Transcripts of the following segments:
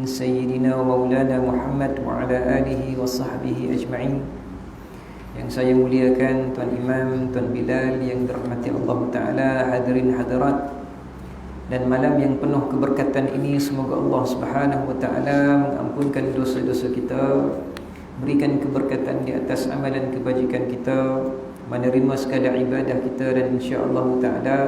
Sayyidina wa maulana Muhammad wa ala alihi wa sahbihi ajma'in. Yang saya muliakan Tuan Imam, Tuan Bilal yang dirahmati Allah Ta'ala, hadirin hadirat. Dan malam yang penuh keberkatan ini, semoga Allah Subhanahu wa Ta'ala mengampunkan dosa-dosa kita, berikan keberkatan di atas amalan kebajikan kita, menerima sekadar ibadah kita, dan insya-Allah Ta'ala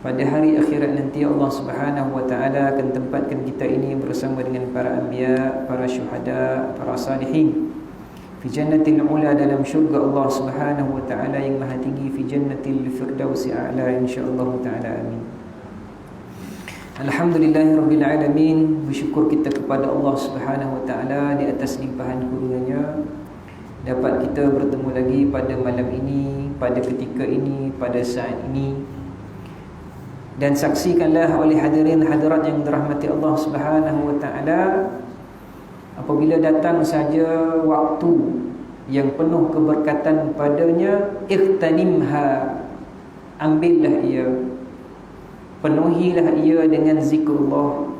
pada hari akhirat nanti Allah Subhanahu wa Ta'ala akan tempatkan kita ini bersama dengan para anbiya, para syuhada, para salihin fi jannatil ula, dalam syurga Allah Subhanahu wa Ta'ala yang maha tinggi, fi jannatil firdausi a'la, insya-Allah Ta'ala. Amin. Alhamdulillahirabbil alamin. Bersyukur kita kepada Allah Subhanahu wa Ta'ala di atas limpahan kurnia-Nya dapat kita bertemu lagi pada malam ini, pada ketika ini, pada saat ini. Dan saksikanlah oleh hadirin hadirat yang dirahmati Allah Subhanahu wa Ta'ala, apabila datang saja waktu yang penuh keberkatan padanya, ightanimha, ambillah ia, penuhilah ia dengan zikrullah,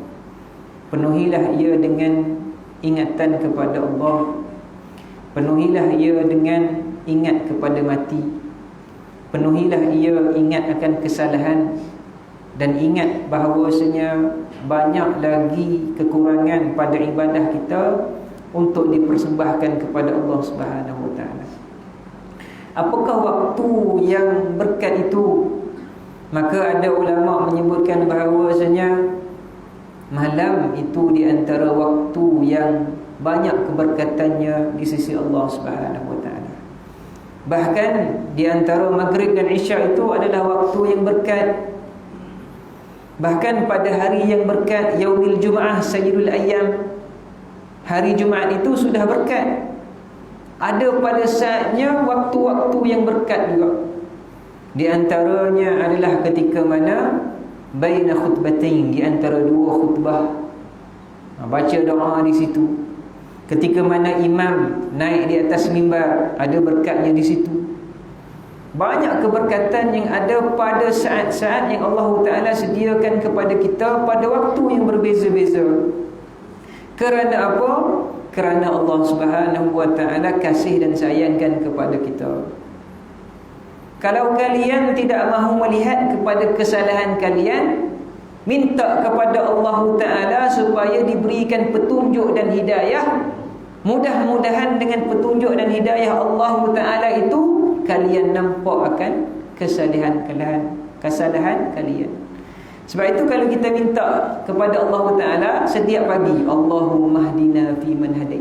penuhilah ia dengan ingatan kepada Allah, penuhilah ia dengan ingat kepada mati, penuhilah ia ingat akan kesalahan, dan ingat bahawasanya banyak lagi kekurangan pada ibadah kita untuk dipersembahkan kepada Allah Subhanahu wa Ta'ala. Apakah waktu yang berkat itu? Maka ada ulama menyebutkan bahawasanya malam itu di antara waktu yang banyak keberkatannya di sisi Allah Subhanahu wa Ta'ala. Bahkan di antara maghrib dan isya itu adalah waktu yang berkat. Bahkan pada hari yang berkat, Yaumil Jum'ah Sayyidul Ayyam, hari Jumaat itu sudah berkat. Ada pada saatnya waktu-waktu yang berkat juga. Di antaranya adalah ketika mana baina khutbatain, di antara dua khutbah, baca doa di situ. Ketika mana imam naik di atas mimbar, ada berkatnya di situ. Banyak keberkatan yang ada pada saat-saat yang Allah Ta'ala sediakan kepada kita pada waktu yang berbeza-beza. Kerana apa? Kerana Allah Subhanahu wa Ta'ala kasih dan sayangkan kepada kita. Kalau kalian tidak mahu melihat kepada kesalahan kalian, minta kepada Allah Ta'ala supaya diberikan petunjuk dan hidayah. Mudah-mudahan dengan petunjuk dan hidayah Allah Ta'ala itu, kalian nampak akan kesalahan kalian. Sebab itu kalau kita minta kepada Allah Ta'ala setiap pagi, Allahumma hdina fi man hadait,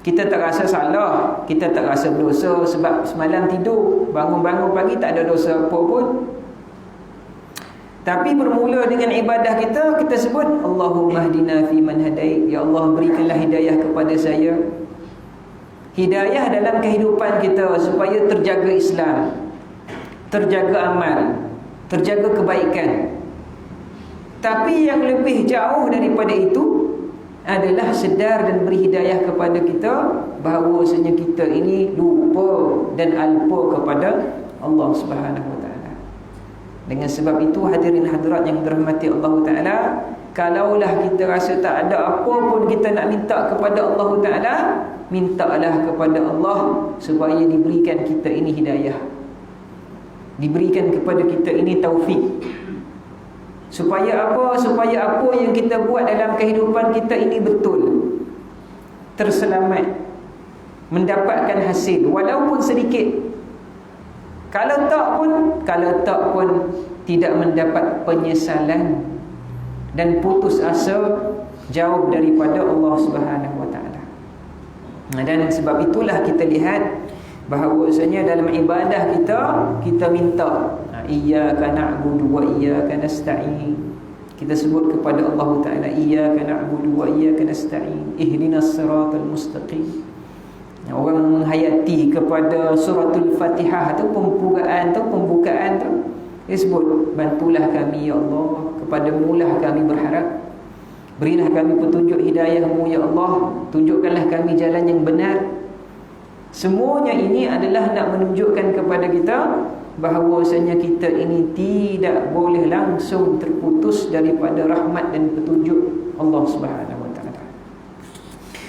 kita tak rasa salah, kita tak rasa berdosa sebab semalam tidur, bangun-bangun pagi tak ada dosa apa pun. Tapi bermula dengan ibadah kita, kita sebut Allahumma hdina fi man hadait, ya Allah berikanlah hidayah kepada saya. Hidayah dalam kehidupan kita supaya terjaga Islam, terjaga amal, terjaga kebaikan. Tapi yang lebih jauh daripada itu adalah sedar dan beri hidayah kepada kita bahawasanya kita ini lupa dan alpa kepada Allah Subhanahu wa Ta'ala. Dengan sebab itu hadirin hadirat yang dirahmati Allah Ta'ala, kalaulah kita rasa tak ada apa pun kita nak minta kepada Allah Ta'ala, mintalah kepada Allah supaya diberikan kita ini hidayah, diberikan kepada kita ini taufik. Supaya apa? Supaya apa yang kita buat dalam kehidupan kita ini betul, terselamat, mendapatkan hasil walaupun sedikit. Kalau tak pun tidak mendapat penyesalan dan putus asa jauh daripada Allah Subhanahu wa Ta'ala. Dan sebab itulah kita lihat bahawasanya dalam ibadah kita minta iyyaka na'budu wa iyyaka nasta'in. Kita sebut kepada Allah Ta'ala iyyaka na'budu wa iyyaka nasta'in, ihdinas siratal mustaqim. Orang menghayati kepada suratul Fatihah atau pembukaan tu, dia sebut bantulah kami ya Allah, kepadamu lah kami berharap, berilah kami petunjuk hidayah-Mu ya Allah, tunjukkanlah kami jalan yang benar. Semuanya ini adalah nak menunjukkan kepada kita bahawasanya kita ini tidak boleh langsung terputus daripada rahmat dan petunjuk Allah Subhanahu Wa Taala.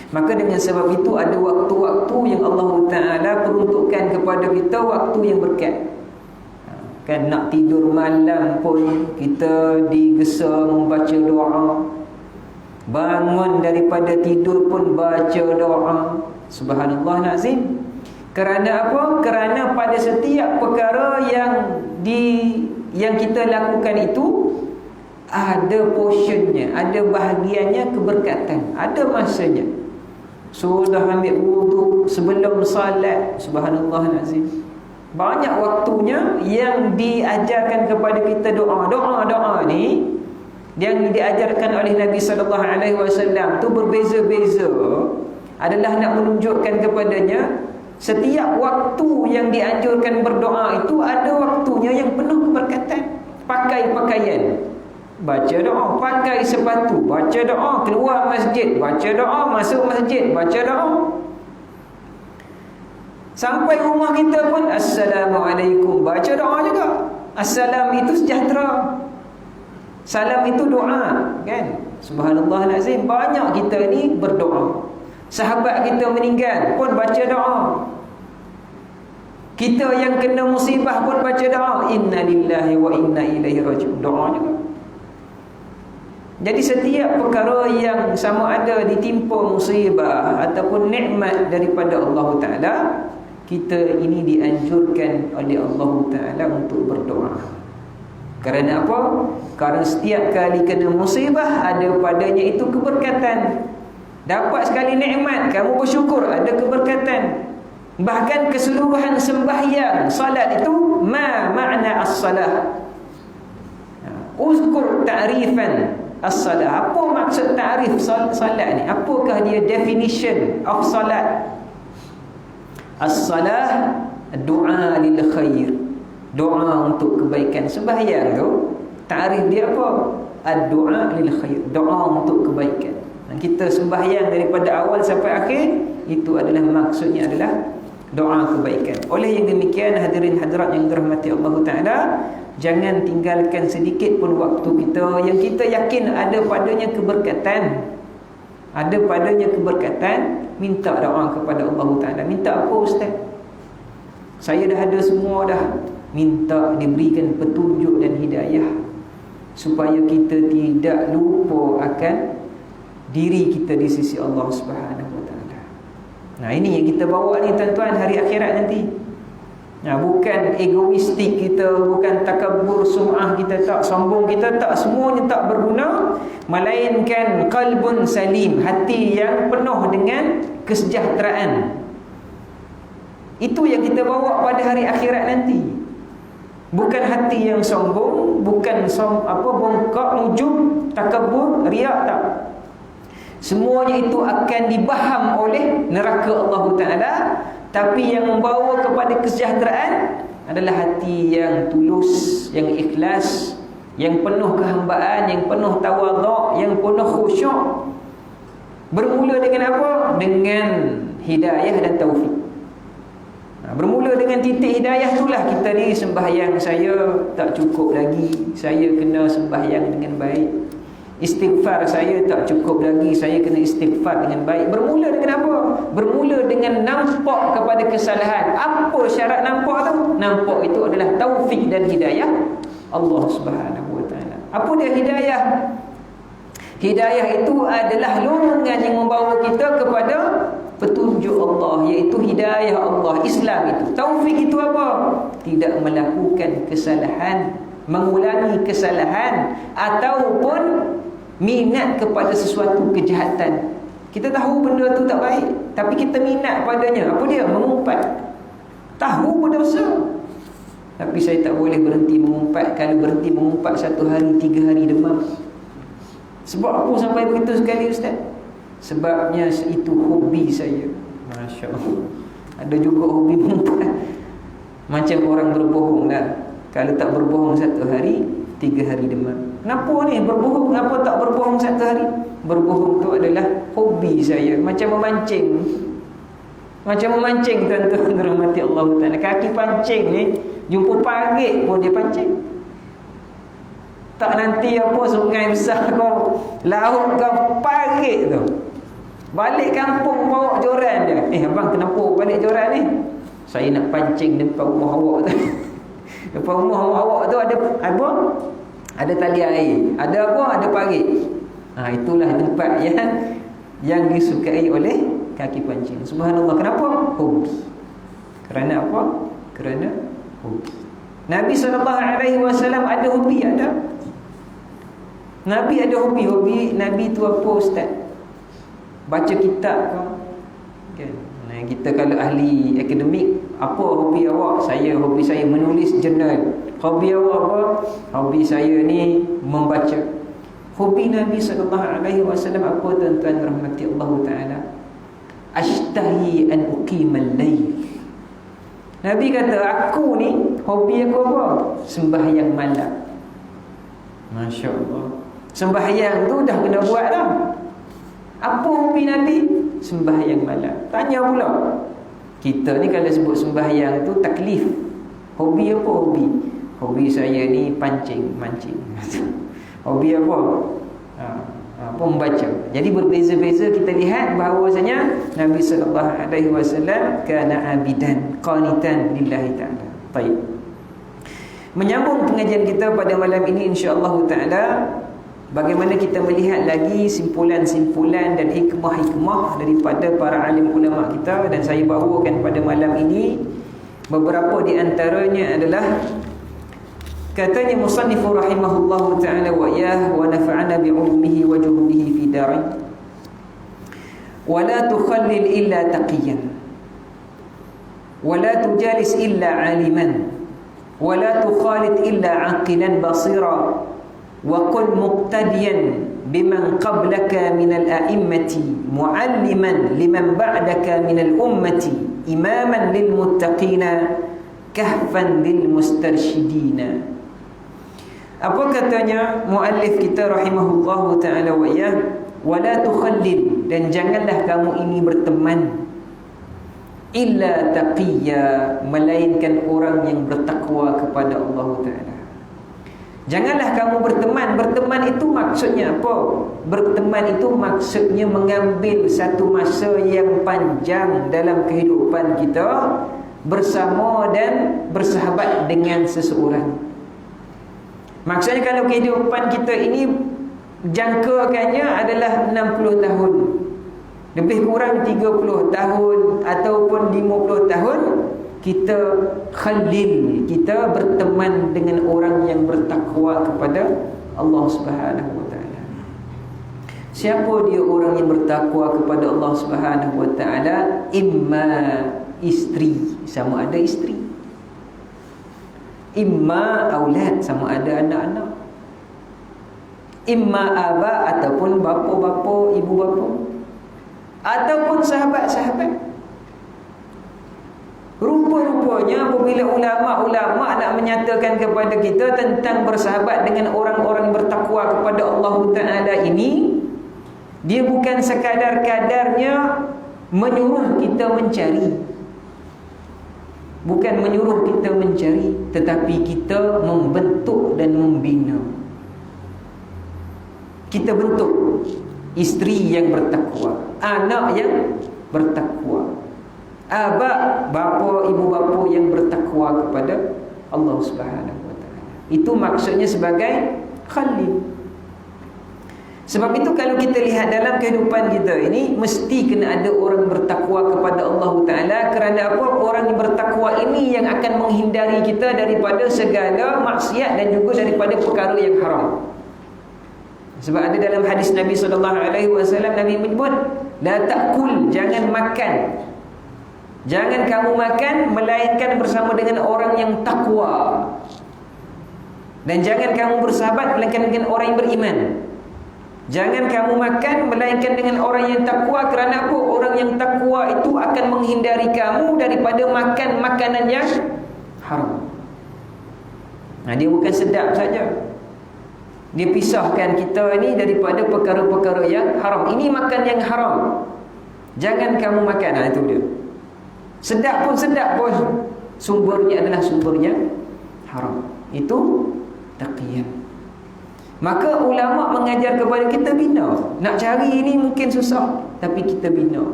Maka dengan sebab itu ada waktu-waktu yang Allah Taala peruntukkan kepada kita, waktu yang berkat. Kan nak tidur malam pun kita digesa membaca doa. Bangun daripada tidur pun baca doa. Subhanallah nazim. Kerana apa? Kerana pada setiap perkara yang kita lakukan itu ada portionnya, ada bahagiannya keberkatan, ada masanya. Sudah ambil wuduk sebelum salat, subhanallah nazim. Banyak waktunya yang diajarkan kepada kita doa ni yang diajarkan oleh Nabi sallallahu alaihi wasallam tu berbeza-beza, adalah nak menunjukkan kepadanya setiap waktu yang dianjurkan berdoa itu ada waktunya yang penuh keberkatan. Pakai pakaian, baca doa. Pakai sepatu, baca doa. Keluar masjid, baca doa. Masuk masjid, baca doa. Sampai rumah kita pun Assalamualaikum, baca doa juga. Assalam itu sejahtera, salam itu doa, kan? Subhanallah lazim. Banyak kita ni berdoa. Sahabat kita meninggal pun baca doa. Kita yang kena musibah pun baca doa. Inna lillahi wa inna ilaihi raji'un. Doa juga. Jadi setiap perkara yang sama ada ditimpa musibah ataupun nikmat daripada Allah Ta'ala, kita ini dianjurkan oleh Allah Ta'ala untuk berdoa. Kerana apa? Kerana setiap kali kena musibah ada padanya itu keberkatan. Dapat sekali nikmat, kamu bersyukur, ada keberkatan. Bahkan keseluruhan sembahyang salat itu makna as-salah. Uzkur ta'rifan as-salah. Apa maksud ta'rif salat ni? Apakah dia definition of salat? As-salah doa lil khair, doa untuk kebaikan. Sembahyang tu ta'rif dia apa? Ad-doa lil khair, doa untuk kebaikan. Dan kita sembahyang daripada awal sampai akhir, itu adalah maksudnya adalah doa kebaikan. Oleh yang demikian, hadirin hadirat yang dirahmati Allah Ta'ala, jangan tinggalkan sedikit pun waktu kita yang kita yakin ada padanya keberkatan. Ada padanya keberkatan. Minta doa kepada Allah Ta'ala. Minta apa Ustaz? Saya dah ada semua dah. Minta diberikan petunjuk dan hidayah, supaya kita tidak lupa akan diri kita di sisi Allah Subhanahu Wa Taala. Nah, ini yang kita bawa ni tuan-tuan, hari akhirat nanti. Nah, bukan egoistik kita, bukan takabur sum'ah kita, tak sombong kita, tak, semuanya tak berguna, melainkan qalbun salim, hati yang penuh dengan kesejahteraan. Itu yang kita bawa pada hari akhirat nanti. Bukan hati yang sombong, bukan bongkak, ujub, takabur, riak, tak. Semuanya itu akan dibaham oleh neraka Allah Ta'ala. Tapi yang membawa kepada kesejahteraan adalah hati yang tulus, yang ikhlas, yang penuh kehambaan, yang penuh tawaduk, yang penuh khusyuk. Bermula dengan apa? Dengan hidayah dan taufik. Bermula dengan titik hidayah itulah kita ni sembahyang saya tak cukup lagi, saya kena sembahyang dengan baik. Istighfar saya tak cukup lagi, saya kena istighfar dengan baik. Bermula dengan apa? Bermula dengan nampak kepada kesalahan. Apa syarat nampak tu? Nampak itu adalah taufik dan hidayah Allah Subhanahu Wa Taala. Apa dia hidayah? Hidayah itu adalah lorongan yang membawa kita kepada petunjuk Allah, iaitu hidayah Allah, Islam itu. Taufik itu apa? Tidak melakukan kesalahan, mengulangi kesalahan, ataupun minat kepada sesuatu kejahatan. Kita tahu benda tu tak baik, tapi kita minat padanya. Apa dia? Mengumpat. Tahu berdosa, tapi saya tak boleh berhenti mengumpat. Kalau berhenti mengumpat 1 hari, 3 hari demam. Sebab apa sampai begitu sekali Ustaz? Sebabnya itu hobi saya. Masya Allah. Ada juga hobi mengumpat. Macam orang berbohong lah. Kalau tak berbohong 1 hari, 3 hari demam. Kenapa ni berbohong? Kenapa tak berbohong 1 hari? Berbohong tu adalah hobi saya. Macam memancing. Macam memancing, tuan-tuan rahmati Allah Ta'ala. Kaki pancing ni, jumpa parit pun dia pancing. Tak nanti apa sungai besar kau, laut kau parit tu. Balik kampung bawa joran dia. Abang kenapa balik joran ni? Saya nak pancing depan rumah awak tu. Depan rumah awak tu ada apa? Ada tali air. Ada apa? Ada parit. Itulah tempat yang disukai oleh kaki pancing. Subhanallah. Kenapa? Hobi. Kerana apa? Kerana hobi. Nabi SAW ada hobi, ada. Nabi ada hobi. Hobi Nabi tu apa, Ustaz? Baca kitab ke? Kan? Kita kalau ahli akademik, apa hobi awak? Hobi saya menulis jurnal. Hobi awak apa? Hobi saya ni membaca. Hobi Nabi SAW apa, tuan-tuan rahmati Allah Ta'ala? Ashtahi an uqimal layl. Nabi kata, aku ni hobi aku apa? Sembahyang malam. Masya Allah. Sembahyang tu dah kena buat dah. Apa hobi Nabi? Sembahyang malam. Tanya pula, kita ni kalau sebut sembahyang tu taklif. Hobi apa hobi? Hobi saya ni mancing. Hobi apa? Apa membaca. Jadi berbeza-beza kita lihat bahawasanya Nabi SAW kana abidan qanitan lillahi ta'ala. Baik. Menyambung pengajian kita pada malam ini insya-Allah taala, bagaimana kita melihat lagi simpulan-simpulan dan hikmah-hikmah daripada para alim ulama kita, dan saya bawakan pada malam ini beberapa di antaranya adalah katanya musannif rahimahullahu ta'ala wa iyah wa nafa'ana bi'ulumihi wa juhudihi fi darin, wa la tukhallil illa taqiyan, wa la tujalis illa aliman, wa la tukhalid illa aqilan basira, wa qul muqtadiyan biman qablaka minal a'immati mu'alliman liman ba'daka minal ummati imaman lil muttaqina kahfan lil mustarsyidina. Apa katanya muallif kita rahimahullahu ta'ala wa iyah? Wala tukhallil, dan janganlah kamu ini berteman illa taqiyya, melainkan orang yang bertakwa kepada Allah Ta'ala. Janganlah kamu berteman. Berteman itu maksudnya apa? Berteman itu maksudnya mengambil satu masa yang panjang dalam kehidupan kita bersama dan bersahabat dengan seseorang. Maksudnya kalau kehidupan kita ini jangkakannya adalah 60 tahun, lebih kurang 30 tahun ataupun 50 tahun, kita khalil, kita berteman dengan orang yang bertakwa kepada Allah Subhanahu wa taala. Siapa dia orang yang bertakwa kepada Allah Subhanahu wa taala? Imma isteri, sama ada isteri, imma aulad, sama ada anak-anak, imma aba ataupun bapa-bapa, ibu bapa, ataupun sahabat-sahabat. Rupa-rupanya apabila ulama-ulama nak menyatakan kepada kita tentang bersahabat dengan orang-orang bertakwa kepada Allah Ta'ala ini, dia bukan sekadar-kadarnya menyuruh kita mencari, bukan menyuruh kita mencari, tetapi kita membentuk dan membina. Kita bentuk isteri yang bertakwa, anak yang bertakwa, abah, bapa, ibu bapa yang bertakwa kepada Allah Subhanahu wa taala. Itu maksudnya sebagai khalil. Sebab itu kalau kita lihat dalam kehidupan kita ini, mesti kena ada orang bertakwa kepada Allah Ta'ala. Kerana apa? Orang yang bertakwa ini yang akan menghindari kita daripada segala maksiat dan juga daripada perkara yang haram. Sebab ada dalam hadis Nabi SAW, Nabi menyebut, la ta'kul, jangan makan, jangan kamu makan melainkan bersama dengan orang yang takwa, dan jangan kamu bersahabat melainkan dengan orang yang beriman. Jangan kamu makan melainkan dengan orang yang takwa. Kerana apa? Orang yang takwa itu akan menghindari kamu daripada makan makanan yang haram. Dia bukan sedap saja, dia pisahkan kita ini daripada perkara-perkara yang haram. Ini makan yang haram, jangan kamu makan. Itu dia. Sedap pun sumbernya adalah sumbernya haram. Itu taqiyah. Maka ulama mengajar kepada kita bina. Nak cari ini mungkin susah, tapi kita bina.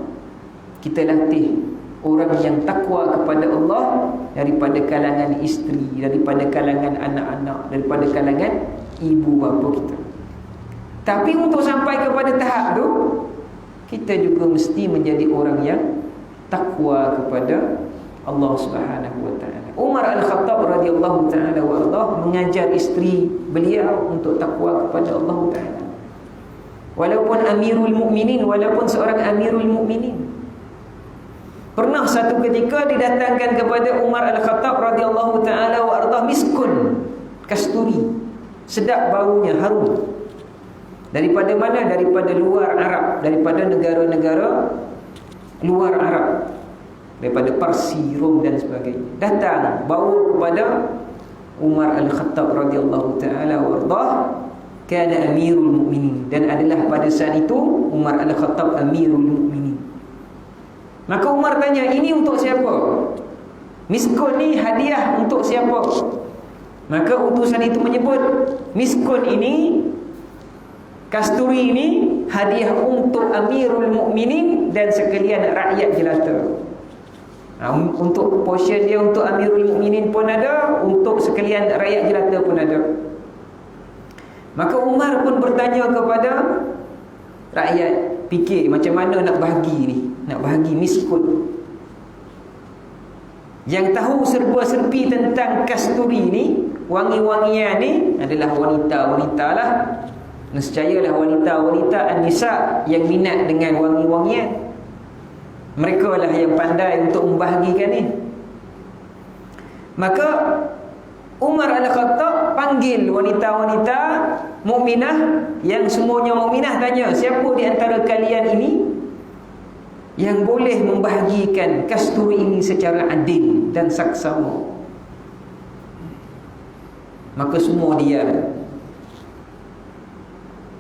Kita latih orang yang takwa kepada Allah daripada kalangan isteri, daripada kalangan anak-anak, daripada kalangan ibu bapa kita. Tapi untuk sampai kepada tahap tu, kita juga mesti menjadi orang yang takwa kepada Allah Subhanahu wa taala. Umar Al-Khattab radhiyallahu taala wa Allah mengajar isteri beliau untuk takwa kepada Allah taala. Walaupun Amirul Mukminin, walaupun seorang Amirul Mukminin. Pernah satu ketika didatangkan kepada Umar Al-Khattab radhiyallahu taala wa ardah miskun, kasturi, sedap baunya, harum. Daripada mana? Daripada luar Arab, daripada negara-negara luar Arab, daripada Parsi, Rom dan sebagainya. Datang bawa kepada Umar Al-Khattab radhiyallahu taala wa ardah, kana Amirul Mukminin, dan adalah pada saat itu Umar Al-Khattab Amirul Mukminin. Maka Umar tanya, ini untuk siapa? Miskun ni hadiah untuk siapa? Maka utusan itu menyebut, miskun ini, kasturi ini hadiah untuk Amirul Mukminin dan sekalian rakyat jelata. Untuk portion dia untuk Amirul Mukminin pun ada, untuk sekalian rakyat jelata pun ada. Maka Umar pun bertanya kepada rakyat, fikir macam mana nak bahagi ni, nak bahagi miskun. Yang tahu serba-serbi tentang kasturi ni, wangi-wangian ni, adalah wanita-wanita lah. Nescayalah wanita-wanita an-nisa yang minat dengan wangi-wangian. Mereka lah yang pandai untuk membahagikan ni. Maka Umar Al-Khattab panggil wanita-wanita mukminah yang semuanya mukminah, tanya, siapa di antara kalian ini yang boleh membahagikan kasturi ini secara adil dan saksama? Maka semua diam.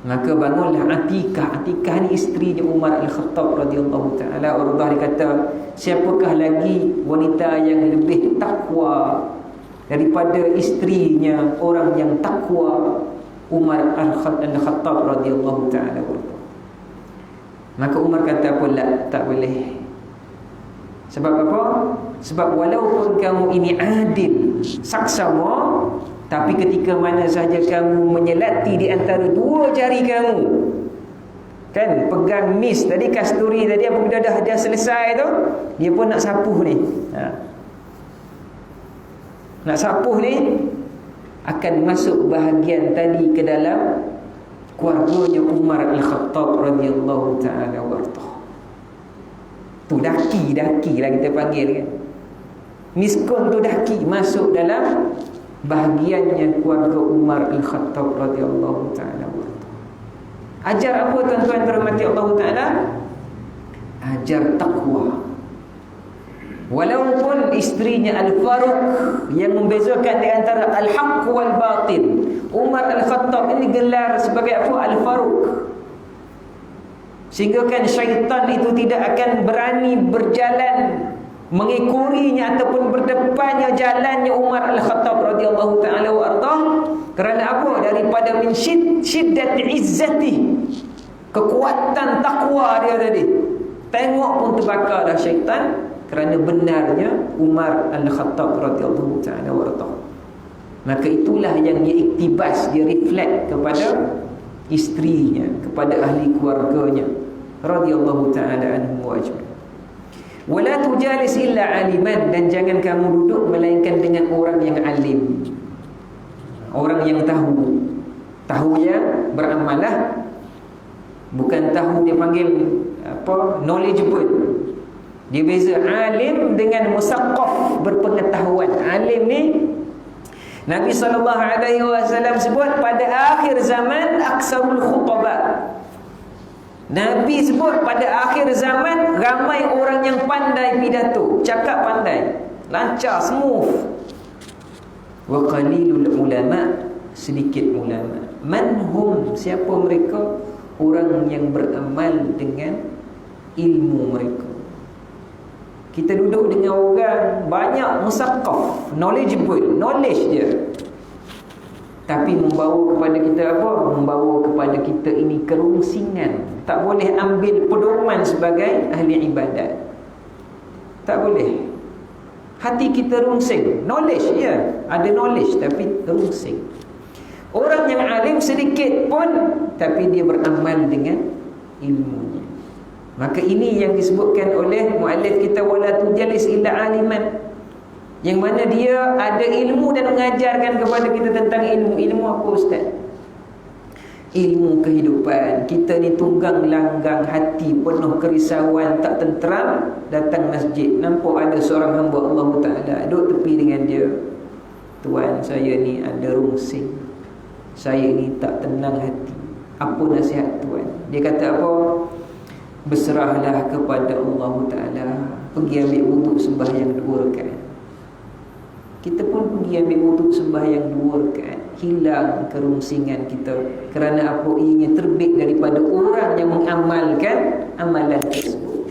Maka bangunlah Atikah. Atikah ni isterinya Umar Al-Khattab radhiyallahu taala anha. Dia kata, siapakah lagi wanita yang lebih takwa daripada isterinya orang yang takwa, Umar Al-Khattab radhiyallahu taala anha. Maka Umar kata apa? Tak boleh. Sebab apa? Sebab walaupun kamu ini adil, saksama, tapi ketika mana sahaja kamu menyelati di antara dua jari kamu, kan, pegang mis tadi, kasturi tadi, apabila dah selesai tu, dia pun nak sapuh ni, nak sapuh ni, akan masuk bahagian tadi ke dalam keluarganya Umar Al-Khattab radhiyallahu ta'ala warḍah. Tu daki lah kita panggil, kan. Miskun tu daki, masuk dalam bahagiannya keluarga Umar Al-Khattab radhiyallahu ta'ala warḍah. Ajar apa, tuan-tuan terhormati Allah Ta'ala? Ajar takwa. Walaupun isterinya Al-Faruq yang membezakan di antara Al-Haq wal Batil, Umar Al-Khattab ini gelar sebagai apa? Al-Faruq. Sehingga kan syaitan itu tidak akan berani berjalan mengikurinya ataupun berdepannya jalannya Umar Al-Khattab radhiyallahu ta'ala wa ardah. Kerana apa? Daripada min syiddat izzati, kekuatan takwa dia tadi. Tengok pun terbakar dah syaitan, kerana benarnya Umar Al-Khattab radhiyallahu ta'ala wa ardah. Maka itulah yang dia iktibas, dia reflect kepada isterinya, kepada ahli keluarganya radhiyallahu ta'ala anhum wa ajma'in. Wala tujalis illa aliman, dan jangan kamu duduk melainkan dengan orang yang alim, orang yang tahu. Tahu yang beramal, bukan tahu dia panggil apa, knowledgeable. Dia beza alim dengan musaqqaf, berpengetahuan. Alim ni Nabi SAW sebut pada akhir zaman aksarul khutbah. Nabi sebut pada akhir zaman ramai orang yang pandai pidato, cakap pandai, lancar, smooth. Wa qalilul ulama, sedikit ulama. Manhum, siapa mereka? Orang yang beramal dengan ilmu mereka. Kita duduk dengan orang banyak musaqqaf, knowledgeable, knowledge dia, Tapi membawa kepada kita apa? Membawa kepada kita ini kerungsingan. Tak boleh ambil pedoman sebagai ahli ibadat. Tak boleh. Hati kita rungsing. Knowledge, ya, ada knowledge tapi rungsing. Orang yang alim sedikit pun, tapi dia beramal dengan ilmunya. Maka ini yang disebutkan oleh muallif kita, wala tujalis illa aliman, yang mana dia ada ilmu dan mengajarkan kepada kita tentang ilmu. Ilmu apa, Ustaz? Ilmu kehidupan. Kita ni tunggang langgang hati, penuh kerisauan, tak tenteram, datang masjid, nampak ada seorang hamba Allah Ta'ala duduk tepi dengan dia. Tuan, saya ni ada rungsing, saya ni tak tenang hati. Apa nasihat Tuan? Dia kata apa? Berserahlah kepada Allah Ta'ala. Pergi ambil wuduk sembahyang 2 rakaat. Kita pun pergi ambil wuduk sembahyang 2 rakaat. Hilang kerungsingan kita. Kerana apa? Ianya terbit daripada orang yang mengamalkan amalan tersebut.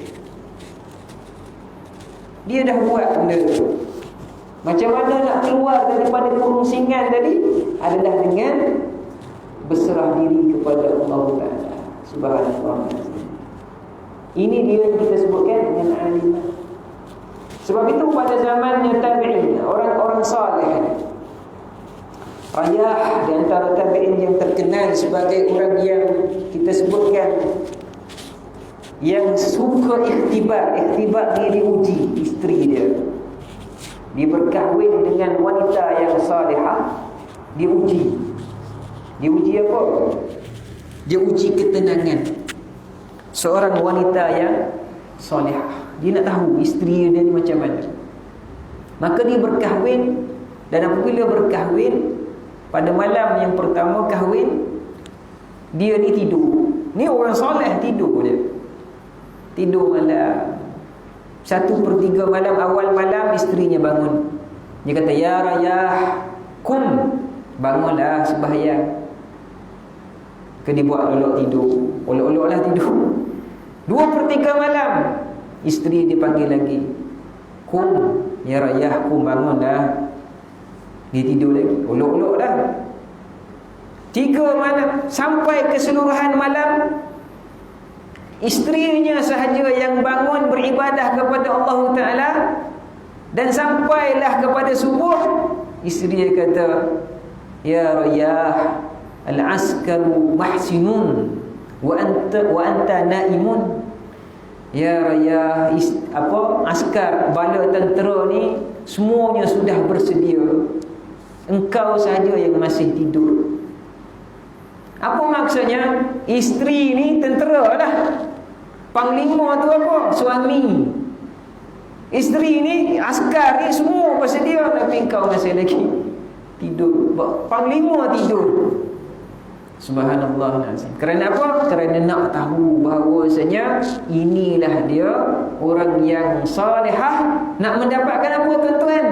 Dia dah buat benda tu. Macam mana nak keluar daripada kerungsingan tadi? Adalah dengan berserah diri kepada Allah Ta'ala. Subhanallah. Ini dia yang kita sebutkan dengan alim. Sebab itu pada zamannya tabi'in, orang-orang salih, Rayah di antara tabi'in yang terkenal sebagai orang yang kita sebutkan yang suka ikhtibar. Ikhtibar dia diuji isteri dia. Dia berkahwin dengan wanita yang salihah, diuji. Diuji apa? Dia uji ketenangan seorang wanita yang salihah. Dia nak tahu isteri dia ni macam mana. Maka dia berkahwin, dan apabila berkahwin, pada malam yang pertama kahwin, dia ni tidur. Ni orang soleh tidur dia. Tidur malam 1/3 malam, awal malam isterinya bangun. Dia kata, ya Rayah, kum, bangunlah sembahyang. Dia buat olok tidur. Olok-olok lah tidur. 2/3 malam, isteri dia panggil lagi, kum, ya Rayah, kum, bangunlah. Dia tidur lagi, olok-olok dah. 3 malam, sampai keseluruhan malam, isterinya sahaja yang bangun beribadah kepada Allah Ta'ala. Dan sampailah kepada subuh, isteri dia kata, ya Rayah, al-askaru mahsinun wa anta naimun. Ya Rayah, askar, bala tentera ni semuanya sudah bersedia, engkau sahaja yang masih tidur. Apa maksudnya? Isteri ni tentera lah, panglima tu apa? Suami. Isteri ni, askar ni semua bersedia, tapi engkau masih lagi tidur. Panglima tidur. Subhanallah nazim. Kerana apa? Kerana nak tahu bahawasanya inilah dia orang yang salihah. Nak mendapatkan apa, tuan-tuan?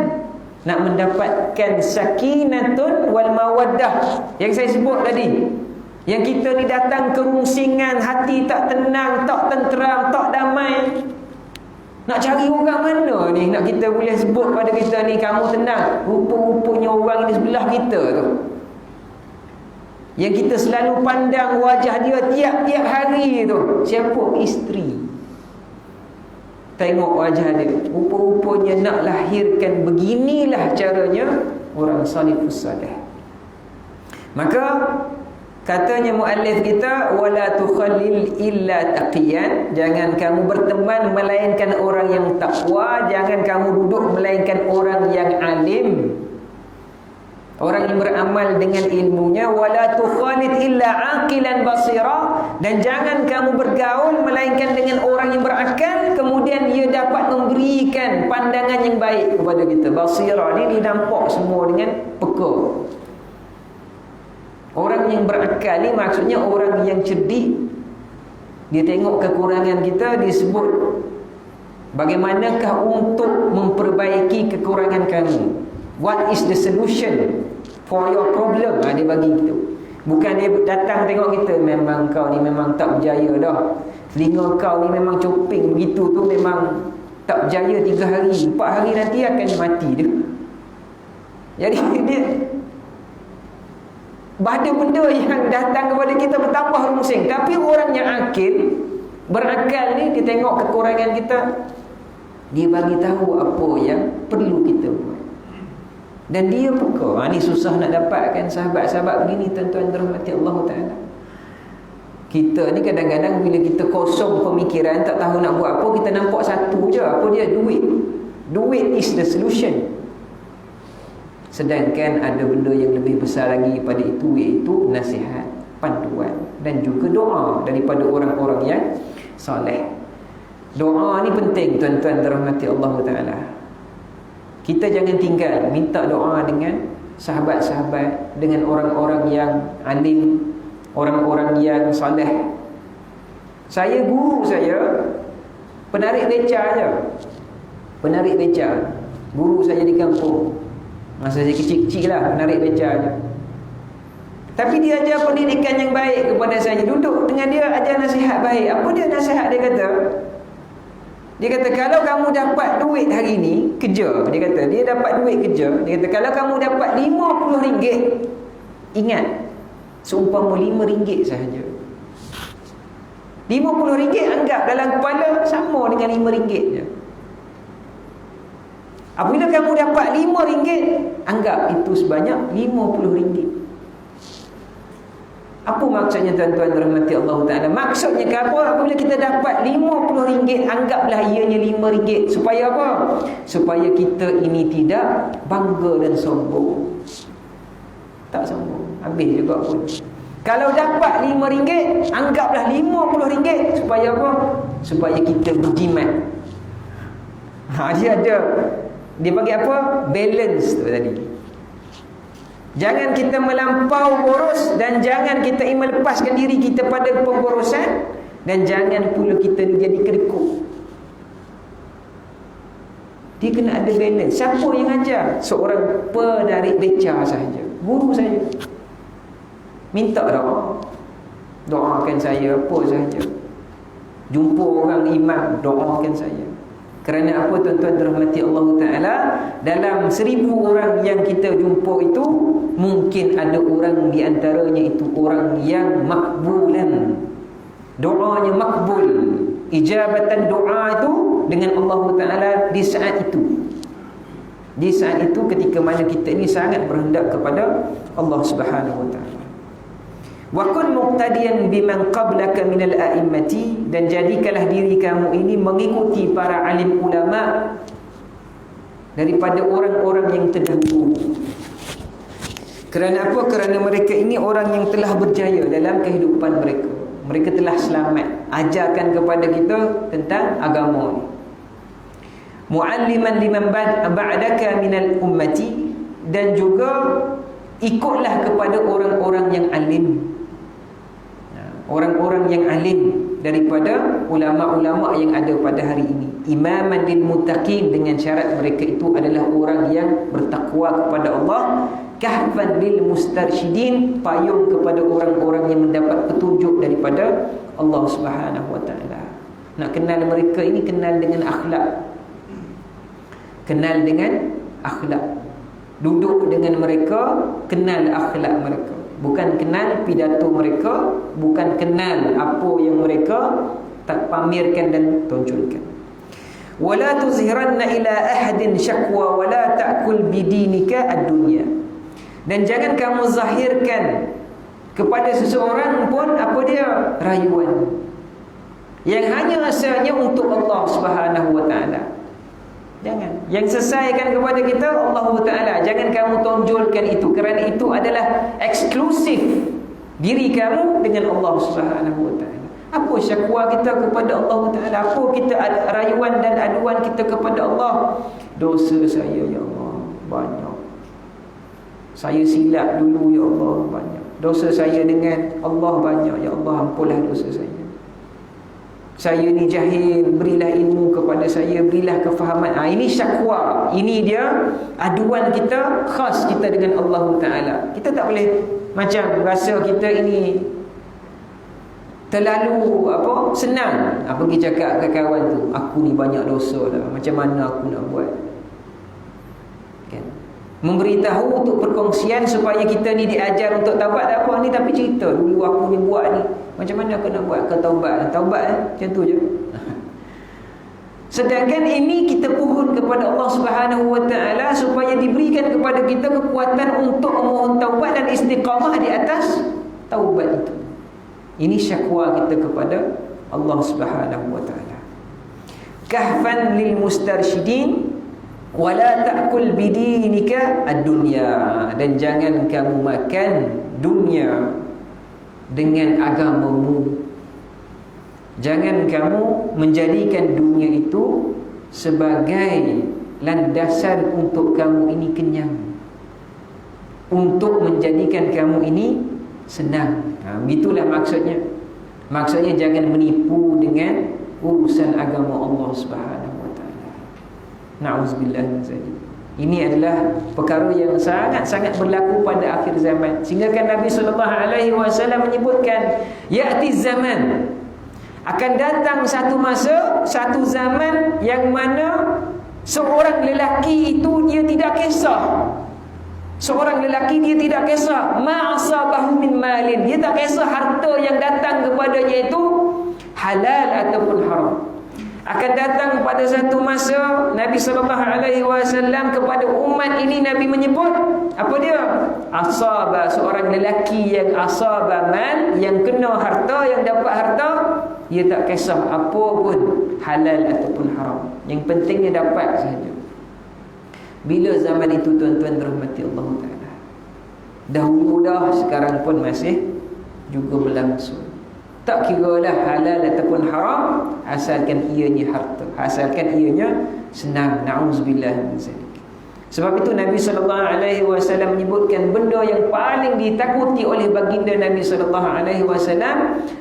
Nak mendapatkan sakinatun wal mawaddah yang saya sebut tadi. Yang kita ni datang kerungsingan, hati tak tenang, tak tenteram, tak damai. Nak cari orang mana ni nak kita boleh sebut pada kita ni, kamu tenang. Rupa-rupanya orang ni sebelah kita tu, yang kita selalu pandang wajah dia tiap-tiap hari tu. Siapa? Isteri. Tengok wajah dia, rupa-rupanya nak lahirkan. Beginilah caranya orang salafus salih. Maka katanya muallif kita, wala tukhallil illa taqiyan, jangan kamu berteman melainkan orang yang takwa, jangan kamu duduk melainkan orang yang alim, orang yang beramal dengan ilmunya. Wala tukhalid illa aqilan basira, dan jangan kamu bergaul melainkan dengan orang yang berakal, kemudian ia dapat memberikan pandangan yang baik kepada kita. Basira ni dia nampak semua dengan peka. Orang yang berakal ni maksudnya orang yang cerdik. Dia tengok kekurangan kita, dia sebut bagaimanakah untuk memperbaiki kekurangan kamu. What is the solution for your problem? Dia bagi itu. Bukan dia datang tengok kita, memang kau ni memang tak berjaya dah, telinga kau ni memang coping begitu tu, memang tak berjaya 3 hari, 4 hari nanti akan mati dia. Jadi Ada benda yang datang kepada kita bertambah rungsing. Tapi orang yang akil, berakal ni, dia tengok kekurangan kita, dia bagi tahu apa yang perlu kita buat. Dan dia peka. Ni susah nak dapatkan sahabat-sahabat begini, tuan-tuan dirahmati Allah Ta'ala. Kita ni kadang-kadang bila kita kosong pemikiran, tak tahu nak buat apa, kita nampak satu je. Apa dia? Duit. Duit is the solution. Sedangkan ada benda yang lebih besar lagi pada itu, iaitu nasihat, panduan dan juga doa daripada orang-orang yang soleh. Doa ni penting, tuan-tuan dirahmati Allah Ta'ala. Kita jangan tinggal minta doa dengan sahabat-sahabat, dengan orang-orang yang alim, orang-orang yang soleh. Saya, guru saya penarik beca je. Penarik beca. Guru saya di kampung, masa saya kecil-kecil lah, menarik beca je. Tapi dia ajar pendidikan yang baik kepada saya. Duduk dengan dia, ajar nasihat baik. Apa dia nasihat? Dia kata, kalau kamu dapat duit hari ni, kerja. Dia kata, dia dapat duit kerja. Dia kata, kalau kamu dapat RM50, ingat, seumpama RM5 sahaja. RM50 anggap dalam kepala sama dengan RM5 je. Apabila kamu dapat RM5, anggap itu sebanyak RM50. Apa maksudnya, tuan-tuan dirahmati Allah Ta'ala? Maksudnya apa? Apabila kita dapat RM50, anggaplah ianya RM5. Supaya apa? Supaya kita ini tidak bangga dan sombong. Tak sombong, habis juga pun. Kalau dapat RM5, anggaplah RM50. Supaya apa? Supaya kita berjimat. Dia bagi apa? Balance tu tadi. Jangan kita melampau boros, dan jangan kita melepaskan diri kita pada pemborosan, dan jangan pula kita jadi kedekut. Dia kena ada balance. Siapa yang ajar? Seorang penarik beca sahaja, guru saya. Minta doa, doakan saya apa sahaja. Jumpa orang imam, doakan saya. Kerana apa, tuan-tuan dirahmati Allah Ta'ala? Dalam 1000 orang yang kita jumpa itu, mungkin ada orang di antaranya itu orang yang makbulan, doanya makbul, ijabatan doa itu dengan Allah Ta'ala di saat itu. Di saat itu, ketika mana kita ini sangat berhendak kepada Allah Subhanahu Wa Ta'ala. Wa kun muqtadiyan biman qablaka minal a'immati, dan jadikanlah diri kamu ini mengikuti para alim ulama daripada orang-orang yang terdahulu. Kerana apa? Kerana mereka ini orang yang telah berjaya dalam kehidupan mereka. Mereka telah selamat. Ajarkan kepada kita tentang agama ni. Mu'alliman liman ba'daka minal ummati, dan juga ikutlah kepada orang-orang yang alim. Orang-orang yang alim daripada ulama-ulama yang ada pada hari ini. Imaman lil muttaqin, dengan syarat mereka itu adalah orang yang bertakwa kepada Allah. Kahfan lil mustarsyidin, payung kepada orang-orang yang mendapat petunjuk daripada Allah Subhanahu Wa Ta'ala. Nak kenal mereka ini, kenal dengan akhlak. Kenal dengan akhlak. Duduk dengan mereka, kenal akhlak mereka. Bukan kenal pidato mereka, bukan kenal apa yang mereka tak pamerkan dan tonjolkan. Wala tuzhiranna ila ahadin syakwa wala ta'kul bidinika ad-dunya. Dan jangan kamu zahirkan kepada seseorang pun apa dia? Rayuan yang hanya asalnya untuk Allah Subhanahu Wa Ta'ala. Jangan. Yang selesaikan kepada kita Allah Ta'ala. Jangan kamu tonjolkan itu, kerana itu adalah eksklusif diri kamu dengan Allah Subhanahu Wa Ta'ala. Apa syakwa kita kepada Allah Ta'ala? Apa kita rayuan dan aduan kita kepada Allah? Dosa saya ya Allah banyak, saya silap dulu ya Allah banyak, dosa saya dengan Allah banyak ya Allah, ampunlah dosa saya. Saya ni jahil, berilah ilmu kepada saya, berilah kefahaman. Ini syakwa. Ini dia aduan kita, khas kita dengan Allah Ta'ala. Kita tak boleh macam rasa kita ini terlalu senang. Pergi cakap ke kawan tu, aku ni banyak dosa lah, macam mana aku nak buat? Kan? memberitahu untuk perkongsian supaya kita ni diajar untuk taubat apa ni, tapi cerita dulu aku ni buat ni, macam mana aku nak buat ke taubat macam tu je. Sedangkan ini kita pohon kepada Allah Subhanahu wa taala supaya diberikan kepada kita kekuatan untuk memohon taubat dan istiqamah di atas taubat itu. Ini syakwa kita kepada Allah Subhanahu wa taala. Kahfan lil mustarsyidin wala ta'kul bidinika ad-dunya, dan jangan kamu makan dunia dengan agamamu. Jangan kamu menjadikan dunia itu sebagai landasan untuk kamu ini kenyang, untuk menjadikan kamu ini senang. Begitulah maksudnya. Maksudnya jangan menipu dengan urusan agama Allah Subhanahu wa taala. Na'udzubillah min zalik. Ini adalah perkara yang sangat-sangat berlaku pada akhir zaman. Sehingga kan Nabi sallallahu alaihi wasallam menyebutkan, ya'ti zaman, akan datang satu masa, satu zaman yang mana seorang lelaki itu dia tidak kisah. Seorang lelaki dia tidak kisah ma'asabahu min malin, dia tak kisah harta yang datang kepadanya itu halal ataupun haram. Akan datang pada satu masa Nabi SAW kepada umat ini, Nabi menyebut apa dia? Asaba, seorang lelaki yang asaba mal, yang kena harta, yang dapat harta, dia tak kisah apa pun halal ataupun haram, yang pentingnya dapat sahaja. Bila zaman itu tuan-tuan dirahmati Allah Ta'ala? Dahulu dah, sekarang pun masih juga berlangsung. Tak kiralah halal ataupun haram, asalkan ianya harta, asalkan ianya senang. Na'udzubillah min zalik. Sebab itu Nabi SAW menyebutkan benda yang paling ditakuti oleh baginda Nabi SAW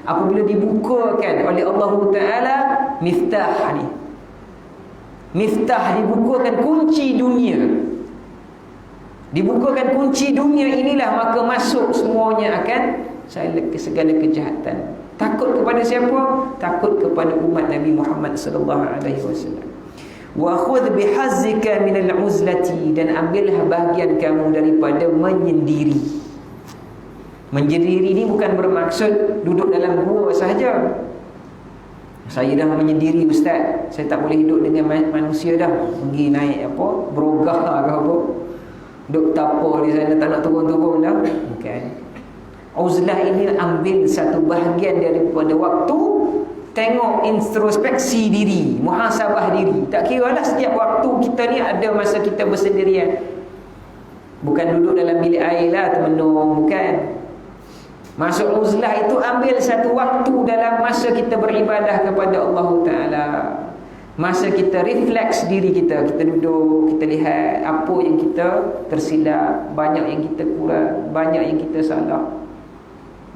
apabila dibukakan oleh Allah Ta'ala miftah ni. Miftah, dibukakan kunci dunia. Dibukakan kunci dunia inilah, maka masuk semuanya akan segala kejahatan. Takut kepada siapa? Takut kepada umat Nabi Muhammad sallallahu alaihi wasallam. Wa khudh bihazzika minal uzlati, dan ambillah bahagian kamu daripada menyendiri. Menyendiri ini bukan bermaksud duduk dalam gua sahaja. Saya dah menyendiri ustaz, saya tak boleh hidup dengan manusia dah, pergi naik apa, berogah ke apa, duduk tapa di sana, tak nak turun-turun dah. Bukan. Uzlah ini ambil satu bahagian daripada waktu, tengok introspeksi diri, muhasabah diri. Tak kira lah setiap waktu kita ni ada masa kita bersendirian. Bukan duduk dalam bilik air lah termenung, bukan. Masuk uzlah itu ambil satu waktu dalam masa kita beribadah kepada Allah Ta'ala. Masa kita refleks diri kita, kita duduk, kita lihat apa yang kita tersilap, banyak yang kita kurang, banyak yang kita salah,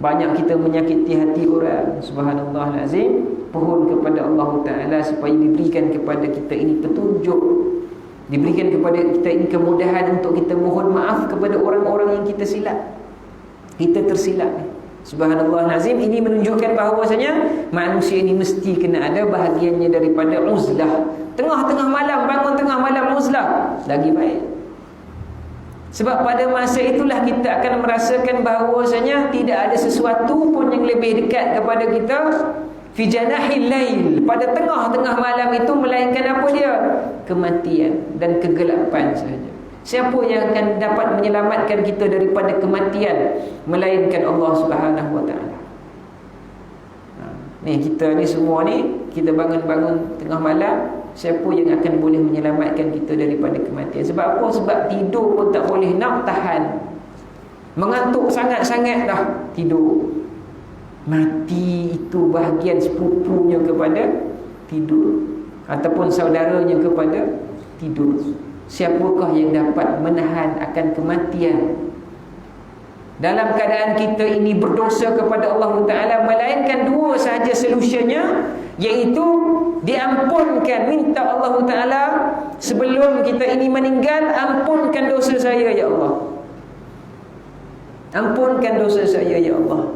banyak kita menyakiti hati orang. Subhanallahazim. Pohon kepada Allah Ta'ala supaya diberikan kepada kita ini petunjuk, diberikan kepada kita ini kemudahan untuk kita mohon maaf kepada orang-orang yang kita silap, kita tersilap. Subhanallahazim. Ini menunjukkan bahawasanya manusia ini mesti kena ada bahagiannya daripada uzlah. Tengah-tengah malam, bangun tengah malam uzlah, lagi baik. Sebab pada masa itulah kita akan merasakan bahawasanya tidak ada sesuatu pun yang lebih dekat kepada kita fi janahil lail, pada tengah-tengah malam itu, melainkan apa dia? Kematian dan kegelapan sahaja. Siapa yang akan dapat menyelamatkan kita daripada kematian melainkan Allah Subhanahu wa taala. Ni kita ni semua ni, kita bangun-bangun tengah malam, siapa yang akan boleh menyelamatkan kita daripada kematian? Sebab apa? Sebab tidur pun tak boleh nak tahan. Mengantuk sangat-sangat dah tidur. Mati itu bahagian sepupunya kepada tidur, ataupun saudaranya kepada tidur. Siapakah yang dapat menahan akan kematian dalam keadaan kita ini berdosa kepada Allah Ta'ala? Melainkan dua sahaja solusinya, iaitu diampunkan, minta Allah Ta'ala sebelum kita ini meninggal, ampunkan dosa saya ya Allah, ampunkan dosa saya ya Allah.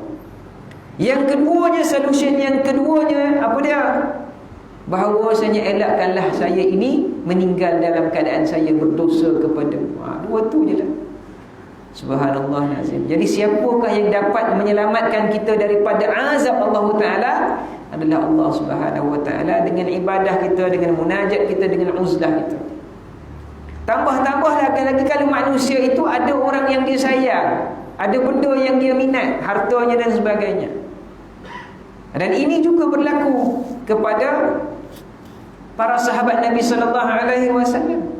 Yang keduanya, solusi yang keduanya apa dia? bahawasanya elakkanlah saya ini meninggal dalam keadaan saya berdosa kepada-Mu. Dua tu je lah. Subhanallah nazim. Jadi siapakah yang dapat menyelamatkan kita daripada azab Allah Ta'ala? Adalah Allah Subhanahu Wa Ta'ala, dengan ibadah kita, dengan munajat kita, dengan uzlah kita. Tambah-tambah lagi kalau manusia itu ada orang yang dia sayang, ada benda yang dia minat, hartanya dan sebagainya. Dan ini juga berlaku kepada para sahabat Nabi sallallahu alaihi wasallam.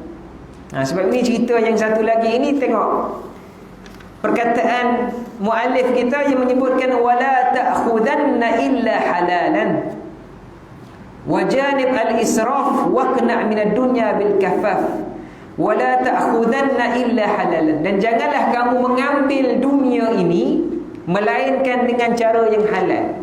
Sebab ini cerita yang satu lagi ini, tengok perkataan muallif kita yang menyebutkan wala ta'khudanna illa halalan wa janib al-israf waqna' min ad-dunya bil kafaf wala ta'khudanna illa halalan, dan janganlah kamu mengambil dunia ini melainkan dengan cara yang halal.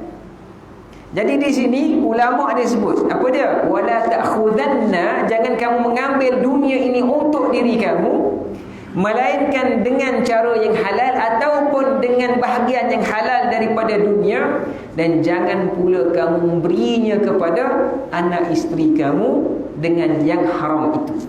Jadi di sini ulama ada sebut apa dia? Wala ta'khudanna, jangan kamu mengambil dunia ini untuk diri kamu melainkan dengan cara yang halal ataupun dengan bahagian yang halal daripada dunia, dan jangan pula kamu memberinya kepada anak isteri kamu dengan yang haram itu.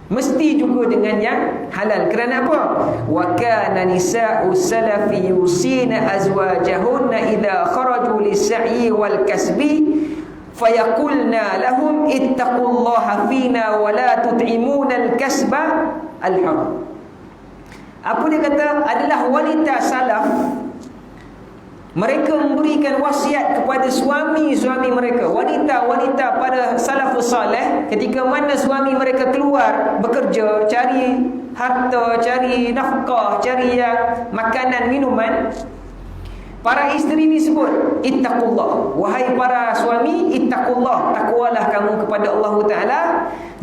Mesti juga dengan yang halal. Kerana apa? Wa kana nisa'u salafi yusina azwajahunna idza kharaju lis-sa'i wal kasbi fayaqulna lahum ittaqullaha fina wa la tut'imuna al-kasba al-haram. Apa dia kata? Adalah wanita salaf, mereka memberikan wasiat kepada suami-suami mereka. Wanita-wanita pada salafus salih, ketika mana suami mereka keluar bekerja, cari harta, cari nafkah, cari yang makanan, minuman, para isteri ni sebut ittaqullah, wahai para suami, ittaqullah, takwalah kamu kepada Allah Ta'ala,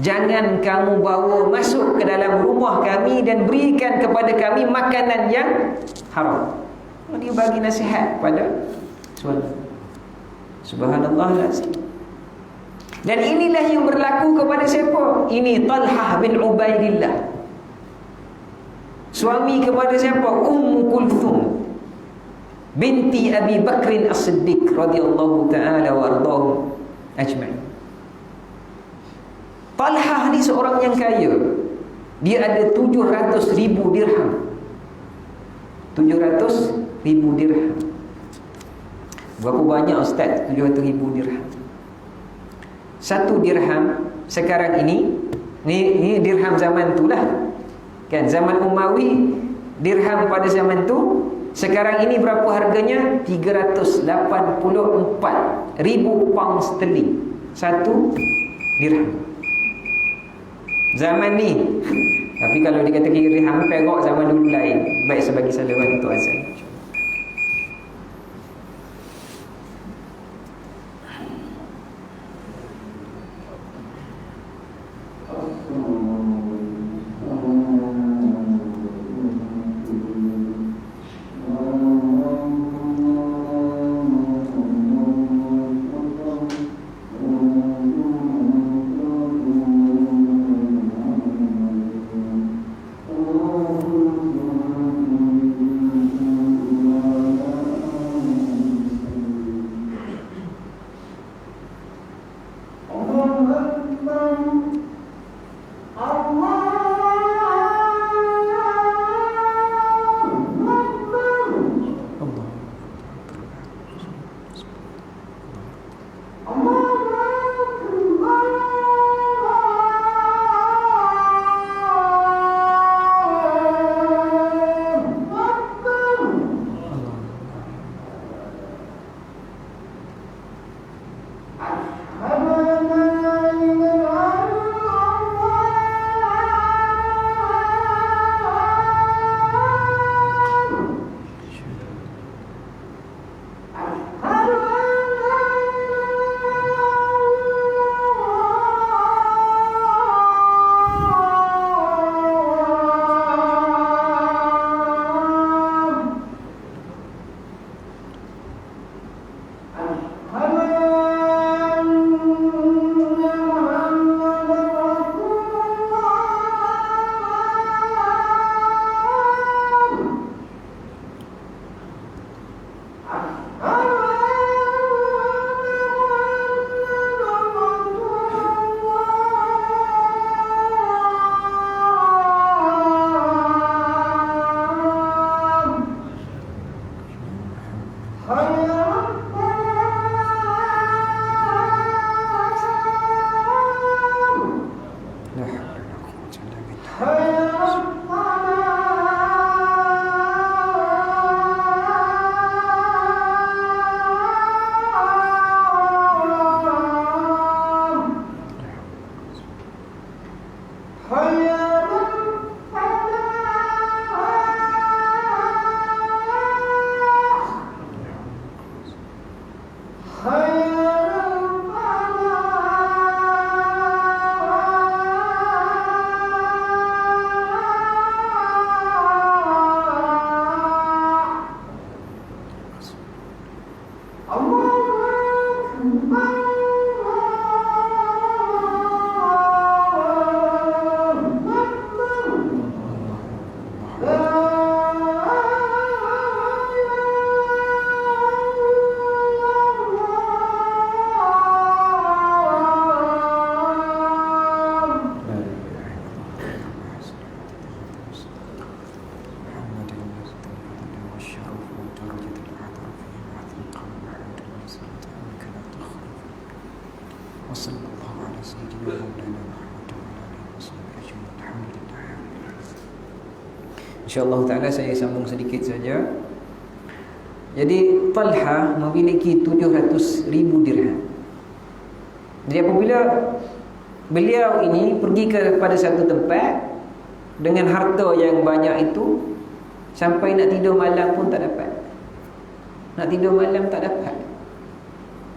jangan kamu bawa masuk ke dalam rumah kami dan berikan kepada kami makanan yang haram. Dia bagi nasihat pada suami. Subhanallah lazim. Dan inilah yang berlaku kepada siapa? Ini Talhah bin Ubaidillah, suami kepada siapa? Ummu Kulthum binti Abi Bakrin As-Siddiq radhiyallahu ta'ala wa ardhahum ajma'in. Talhah ni seorang yang kaya. Dia ada 700,000 dirham. 700,000 dirham. Berapa banyak ustaz? 700,000 dirham. Satu dirham sekarang ini, ni dirham zaman tu lah, kan? Zaman Umawi, dirham pada zaman tu, sekarang ini berapa harganya? 384,000 pound sterling satu dirham zaman ni. Tapi kalau dikata dirham perak zaman dulu lain. Baik, sebagai salawan untuk azan. Wassallallahu ala sayyidina Maulana Muhammad wa ala alihi wasahbihi ajma'in. Alhamdulillah. InsyaAllah ta'ala saya sambung sedikit saja. Jadi Talha memiliki 700,000 dirham. Jadi apabila beliau ini pergi kepada satu tempat dengan harta yang banyak itu, sampai nak tidur malam pun tak dapat. Nak tidur malam tak dapat.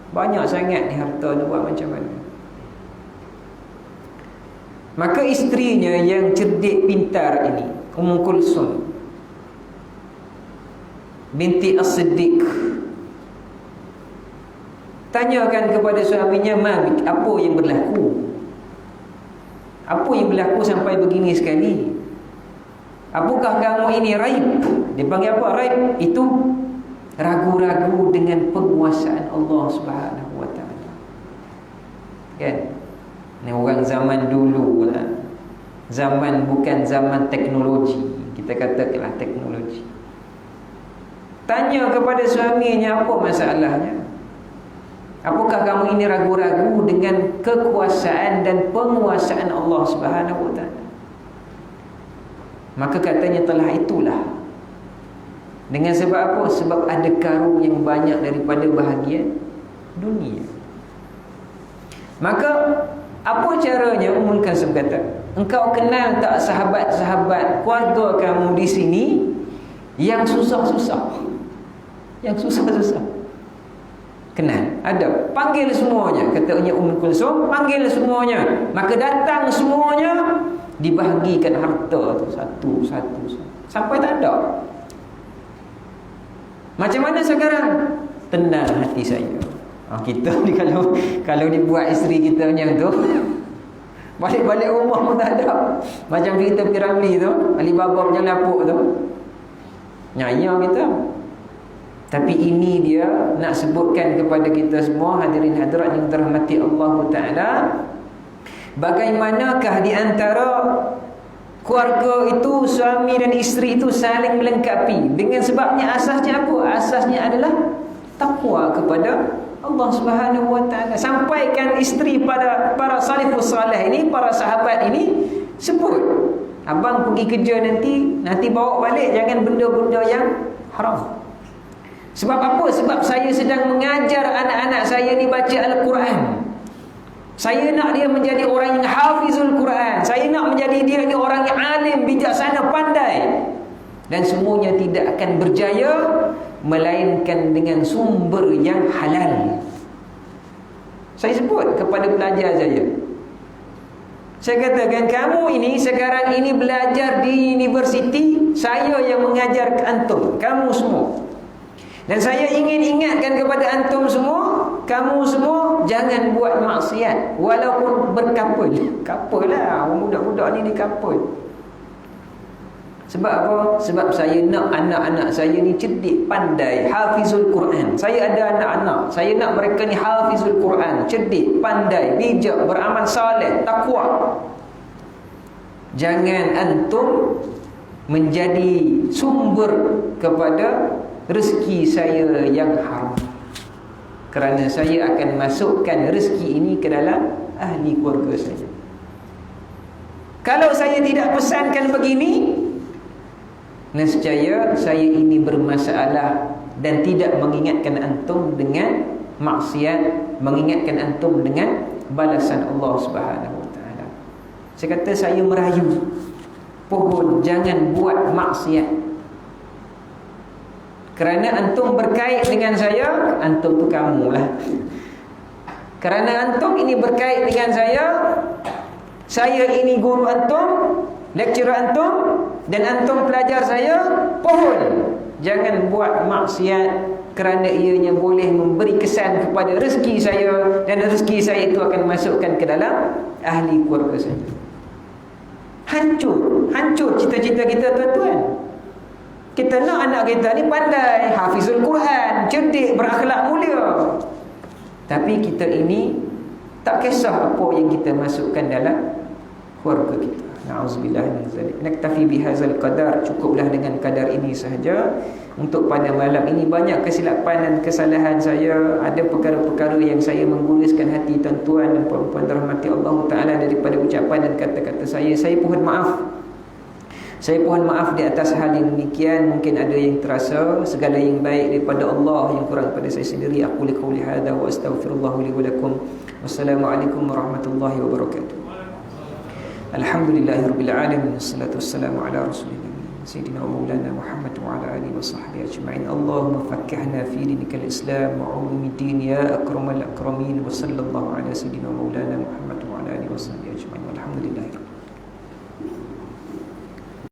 Banyak sangat ni harta, nak buat macam mana? Maka isterinya yang cerdik pintar ini, Umm Kulsum binti As-Siddiq, tanyakan kepada suaminya, "Mak, apa yang berlaku? Apa yang berlaku sampai begini sekali? Apakah kamu ini raib?" Dia panggil apa raib? Itu ragu-ragu dengan penguasaan Allah Subhanahu wa taala. Kan? Ni orang zaman dulu lah. Zaman bukan zaman teknologi. Kita katakanlah teknologi. Tanya kepada suaminya, apa masalahnya? Apakah kamu ini ragu-ragu dengan kekuasaan dan penguasaan Allah Subhanahu wa taala? Maka katanya, telah itulah. Dengan sebab apa? Sebab ada karung yang banyak daripada bahagian dunia. Maka apa caranya? Ummul Kulsum kata, engkau kenal tak sahabat-sahabat keluarga kamu di sini yang susah-susah? Yang susah-susah kenal? Ada. Panggil semuanya. Katanya Ummul Kulsum, panggil semuanya. Maka datang semuanya, dibahagikan harta tu satu-satu sampai tak ada. Macam mana sekarang? Tenang hati saya. Kita ni kalau dibuat isteri kita macam tu, balik-balik rumah pun tak ada. Macam cerita Piramli tu, Alibaba punya lapuk tu, nyaya kita. Tapi ini dia nak sebutkan kepada kita semua, hadirin hadirat yang dirahmati Allah Ta'ala, bagaimanakah di antara keluarga itu, suami dan isteri itu saling melengkapi. Dengan sebabnya asasnya apa? Asasnya adalah takwa kepada Allah Subhanahu wa taala. Sampaikan isteri pada para salafus salih ini, para sahabat ini, sebut, abang pergi kerja nanti bawa balik jangan benda-benda yang haram. Sebab apa? Sebab saya sedang mengajar anak-anak saya ni baca Al-Quran. Saya nak dia menjadi orang yang hafizul Quran. Saya nak menjadi dia ni orang yang alim, bijaksana, pandai. Dan semuanya tidak akan berjaya melainkan dengan sumber yang halal. Saya sebut kepada pelajar saya katakan, kamu ini sekarang ini belajar di universiti, saya yang mengajar antum, kamu semua. Dan saya ingin ingatkan kepada antum semua, kamu semua jangan buat maksiat walaupun berkapul. Kapul lah, budak-budak ni dikapul. Sebab apa? Sebab saya nak anak-anak saya ni cerdik, pandai, hafizul Quran. Saya ada anak-anak, saya nak mereka ni hafizul Quran, cerdik, pandai, bijak, beramal saleh, takwa. Jangan antum menjadi sumber kepada rezeki saya yang haram, kerana saya akan masukkan rezeki ini ke dalam ahli keluarga saya. Kalau saya tidak pesankan begini, nescaya saya ini bermasalah dan tidak mengingatkan antum dengan maksiat, mengingatkan antum dengan balasan Allah Subhanahu wa taala. Saya kata, saya merayu pohon jangan buat maksiat. Kerana antum berkait dengan saya, antum tu kamulah. Kerana antum ini berkait dengan saya ini guru antum, lecturer antum, dan antum pelajar saya, pohon jangan buat maksiat, kerana ianya boleh memberi kesan kepada rezeki saya, dan rezeki saya itu akan masukkan ke dalam ahli keluarga saya. Hancur cita-cita kita, tuan-tuan. Kita nak anak kita ni pandai, hafizul Quran, cerdik, berakhlak mulia. Tapi kita ini tak kisah apa yang kita masukkan dalam keluarga kita. Na'udzubillah min zalik. Naktafi bihadzal qadar. Cukuplah dengan kadar ini sahaja. untuk pada malam ini. Banyak kesilapan dan kesalahan saya, ada perkara-perkara yang saya mengguruskan hati tuan-tuan dan puan-puan rahmati Allah Ta'ala daripada ucapan dan kata-kata saya. Saya mohon maaf. Saya mohon maaf di atas hal yang demikian. Mungkin ada yang terasa, segala yang baik daripada Allah, yang kurang pada saya sendiri. Aku liqauli hadza wa astaghfirullah li wa lakum. Wassalamualaikum warahmatullahi wabarakatuh. Alhamdulillahirabbil alamin. Wassalatu wassalamu ala rasulillah Sayyidina wa Maulana Muhammad wa ala alihi wa sahbihi ajma'in. Allahumma fakkihna fi dinikal Islam wa ulumi din ya akramal akramin. Wa sallallahu ala Sayyidina wa Maulana Muhammad wa ala alihi wa sahbihi